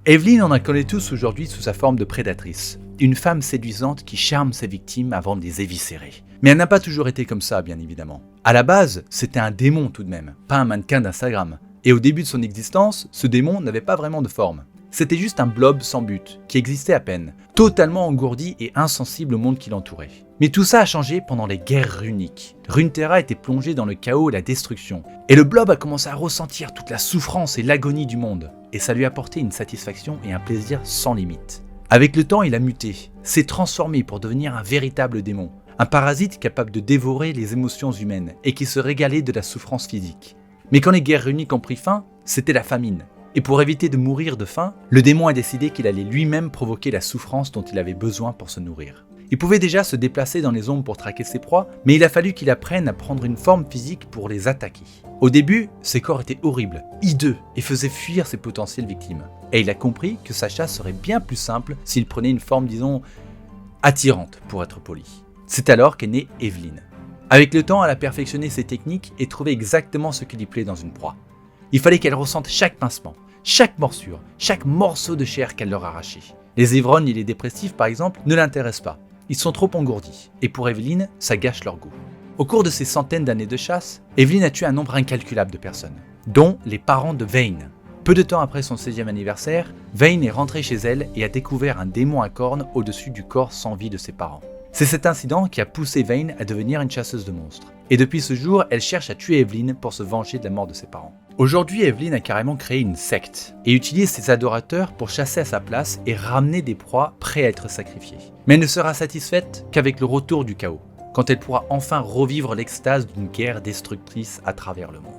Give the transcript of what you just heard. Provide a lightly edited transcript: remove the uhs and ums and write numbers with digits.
Evelyn, on la connaît tous aujourd'hui sous sa forme de prédatrice. Une femme séduisante qui charme ses victimes avant de les éviscérer. Mais elle n'a pas toujours été comme ça, bien évidemment. À la base, c'était un démon tout de même, pas un mannequin d'Instagram. Et au début de son existence, ce démon n'avait pas vraiment de forme. C'était juste un blob sans but, qui existait à peine, totalement engourdi et insensible au monde qui l'entourait. Mais tout ça a changé pendant les guerres runiques. Runeterra était plongé dans le chaos et la destruction, et le blob a commencé à ressentir toute la souffrance et l'agonie du monde, et ça lui a apporté une satisfaction et un plaisir sans limite. Avec le temps, il a muté, s'est transformé pour devenir un véritable démon, un parasite capable de dévorer les émotions humaines et qui se régalait de la souffrance physique. Mais quand les guerres runiques ont pris fin, c'était la famine. Et pour éviter de mourir de faim, le démon a décidé qu'il allait lui-même provoquer la souffrance dont il avait besoin pour se nourrir. Il pouvait déjà se déplacer dans les ombres pour traquer ses proies, mais il a fallu qu'il apprenne à prendre une forme physique pour les attaquer. Au début, ses corps étaient horribles, hideux, et faisaient fuir ses potentielles victimes. Et il a compris que sa chasse serait bien plus simple s'il prenait une forme, disons, attirante, pour être poli. C'est alors qu'est née Evelyn. Avec le temps, elle a perfectionné ses techniques et trouvé exactement ce qui lui plaît dans une proie. Il fallait qu'elle ressente chaque pincement, chaque morsure, chaque morceau de chair qu'elle leur arrachait. Les ivrognes et les dépressifs, par exemple, ne l'intéressent pas. Ils sont trop engourdis, et pour Evelyn, ça gâche leur goût. Au cours de ces centaines d'années de chasse, Evelyn a tué un nombre incalculable de personnes, dont les parents de Vayne. Peu de temps après son 16e anniversaire, Vayne est rentrée chez elle et a découvert un démon à cornes au-dessus du corps sans vie de ses parents. C'est cet incident qui a poussé Vayne à devenir une chasseuse de monstres. Et depuis ce jour, elle cherche à tuer Evelyn pour se venger de la mort de ses parents. Aujourd'hui, Evelyn a carrément créé une secte et utilise ses adorateurs pour chasser à sa place et ramener des proies prêts à être sacrifiées. Mais elle ne sera satisfaite qu'avec le retour du chaos, quand elle pourra enfin revivre l'extase d'une guerre destructrice à travers le monde.